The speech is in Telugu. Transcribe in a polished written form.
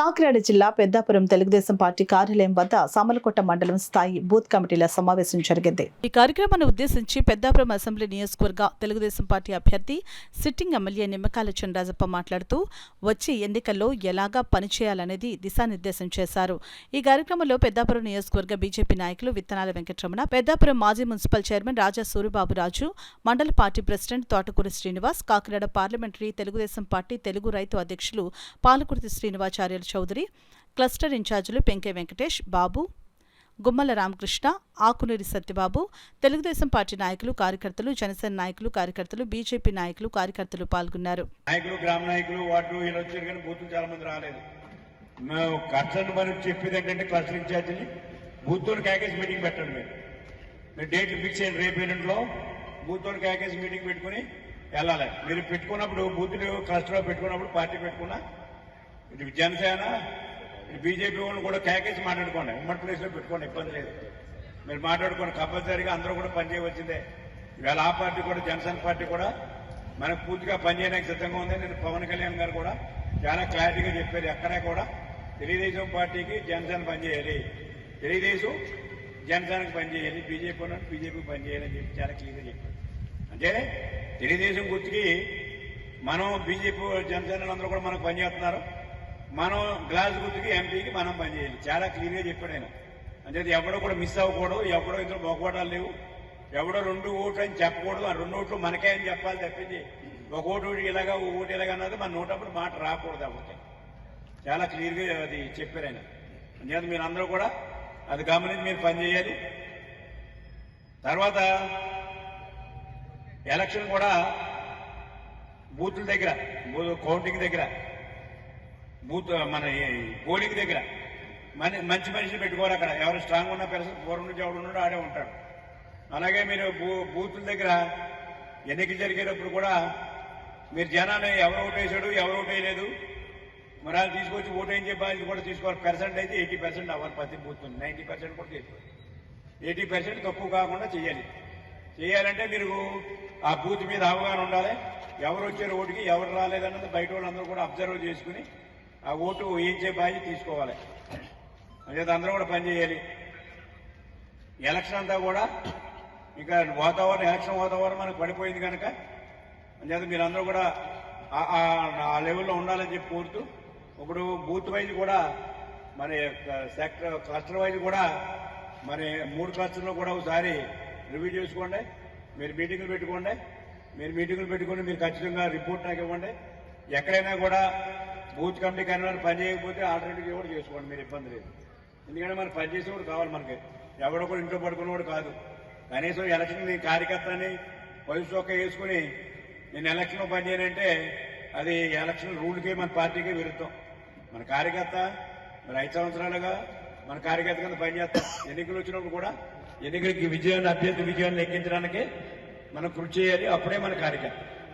కాకినాడ జిల్లా పెద్దాపురం తెలుగుదేశం పార్టీ కార్యాలయం వద్ద సామలకోట మండలం స్థాయి బూత్ కమిటీల సమావేశం జరిగింది. ఈ కార్యక్రమాన్ని ఉద్దేశించి పెద్దాపురం అసెంబ్లీ నియోజకవర్గ తెలుగుదేశం పార్టీ అభ్యర్థి సిట్టింగ్ ఎమ్మెల్యే నిమ్మకాయల చినరాజప్ప మాట్లాడుతూ వచ్చే ఎన్నికల్లో ఎలాగా పనిచేయాలనేది దిశానిర్దేశం చేశారు. ఈ కార్యక్రమంలో పెద్దాపురం నియోజకవర్గ బీజేపీ నాయకులు విత్తనాల వెంకటరమణ, పెద్దాపురం మాజీ మున్సిపల్ చైర్మన్ రాజా సూరిబాబురాజు, మండల party president Thotakuri Srinivas, Kakinada parliamentary Telugu Desam party Telugu రైతు అధ్యక్షులు పాలకుర్తి శ్రీనివాచార్య చౌదరి, క్లస్టర్ ఇన్ఛార్జీలు పెంకే వెంకటేష్ బాబు, గుమ్మల రామకృష్ణ, ఆకునూరి సత్యబాబు, తెలుగుదేశం పార్టీ నాయకులు, కార్యకర్తలు, జనసేన నాయకులు, కార్యకర్తలు, బీజేపీ నాయకులు, కార్యకర్తలు పాల్గొన్నారు. నాయకులు, గ్రామ నాయకులు, వార్డు వచ్చారు కానీ బూతులు చాలా మంది రాలేదు. మేము కర్సన్ మనం చెప్పేది ఏంటంటే క్లస్టర్ ఇన్ఛార్జీని బూత్తోని ప్యాకేజ్ మీటింగ్ పెట్టండి. మీరు డేట్లు ఫిక్స్ అయ్యింది. రేపు ఎన్నింటిలో బూత్తోని ప్యాకేజ్ మీటింగ్ పెట్టుకుని వెళ్ళాలి. మీరు పెట్టుకున్నప్పుడు బూతులు క్లస్టర్లో పెట్టుకున్నప్పుడు పార్టీ పెట్టుకున్నా ఇటు జనసేన బీజేపీ వాళ్ళు కూడా ప్యాకేజ్ మాట్లాడుకోండి. ఉమ్మడి ప్లేస్లో పెట్టుకోండి, ఇబ్బంది లేదు. మీరు మాట్లాడుకోండి. కంపల్సరీగా అందరూ కూడా పనిచేయవచ్చిందే. ఇవాళ ఆ పార్టీ కూడా జనసేన పార్టీ కూడా మనకు పూర్తిగా పనిచేయడానికి సిద్ధంగా ఉంది. నేను పవన్ కళ్యాణ్ గారు కూడా చాలా క్లారిటీగా చెప్పారు. ఎక్కడే కూడా తెలుగుదేశం పార్టీకి జనసేన పనిచేయాలి, తెలుగుదేశం జనసేనకి పనిచేయాలి, బీజేపీకి పనిచేయాలి అని చెప్పి చాలా క్లియర్గా చెప్పారు. అంటే తెలుగుదేశం గుర్తుకి మనం బీజేపీ జనసేన అందరూ కూడా మనకు పనిచేస్తున్నారు. మనం గ్లాస్ గుర్తుకి ఎంపీకి మనం పనిచేయాలి. చాలా క్లియర్గా చెప్పాడు ఆయన. అంటే ఎవడో కూడా మిస్ అవ్వకూడదు, ఎవడో ఇద్దరు మొక్కబడాలు లేవు, ఎవడో 2 ఓట్లు అని చెప్పకూడదు. ఆ 2 ఓట్లు మనకే అని చెప్పాలి తప్పించి ఒక ఓటు ఇలాగా ఓటు ఇలాగా అన్నది మన నోటప్పుడు మాట రాకూడదు. అప్పటికే చాలా క్లియర్గా అది చెప్పారు ఆయన. అంటే మీరు అందరూ కూడా అది గమనించి మీరు పనిచేయాలి. తర్వాత ఎలక్షన్ కూడా బూతుల దగ్గర, కౌంటింగ్ దగ్గర, బూత్ మన పోలింగ్ దగ్గర మంచి మనిషిని పెట్టుకోవాలి. అక్కడ ఎవరు స్ట్రాంగ్ ఉన్న పర్సన్ పూర్వం నుంచి ఎవడు ఉన్నాడో ఆడే ఉంటాడు. అలాగే మీరు బూతుల దగ్గర ఎన్నికలు జరిగేటప్పుడు కూడా మీరు జనాన్ని ఎవరు ఓటు వేసాడు, ఎవరు ఓటు వేయలేదు, మరి వాళ్ళు తీసుకొచ్చి ఓటు ఏం చెప్పాలి కూడా తీసుకోవాలి. పర్సెంట్ అయితే 80% అవ్వాలి. ప్రతి బూత్ 90% కూడా తీసుకోవాలి. 80% తక్కువ కాకుండా చేయాలంటే మీరు ఆ బూత్ మీద అవగాహన ఉండాలి. ఎవరు వచ్చారు ఓటుకి, ఎవరు రాలేదన్నది బయట వాళ్ళందరూ కూడా అబ్జర్వ్ చేసుకుని ఆ ఓటు వేయించే బాధ్యత తీసుకోవాలి. అదే అందరూ కూడా పనిచేయాలి. ఎలక్షన్ అంతా కూడా ఇంకా ఎలక్షన్ వాతావరణం మనకు పడిపోయింది కనుక అంచేత మీరందరూ కూడా ఆ లెవెల్లో ఉండాలని చెప్పి కోరుతూ, ఇప్పుడు బూత్ వైజ్ కూడా మరి సెక్టర్ క్లస్టర్ వైజ్ కూడా మరి 3 క్లస్టర్లో కూడా ఒకసారి రివ్యూ చేసుకోండి. మీరు మీటింగులు పెట్టుకోండి. మీరు ఖచ్చితంగా రిపోర్ట్ నాకు ఇవ్వండి. ఎక్కడైనా కూడా బూత్ కమిటీ కన్వీనర్ పని చేయకపోతే ఆల్టర్నేటివ్ కూడా చేసుకోండి. మీరు ఇబ్బంది లేదు. ఎందుకంటే మనకు పనిచేసేవాడు కావాలి. మనకి ఎవడో కూడా ఇంట్లో పడుకునేవాడు కాదు. కనీసం ఎలక్షన్ కార్యకర్తని పొలిసొక్క వేసుకుని నేను ఎలక్షన్లో పనిచేయనంటే అది ఎలక్షన్ రూల్కి మన పార్టీకి విరుద్ధం. మన కార్యకర్త మరి 5 సంవత్సరాలుగా మన కార్యకర్త కింద పనిచేస్తాం. ఎన్నికలు వచ్చినప్పుడు కూడా ఎన్నికలకి అభ్యర్థి విజయాన్ని లెక్కించడానికి మనం కృషి చేయాలి. అప్పుడే మన కార్యకర్త.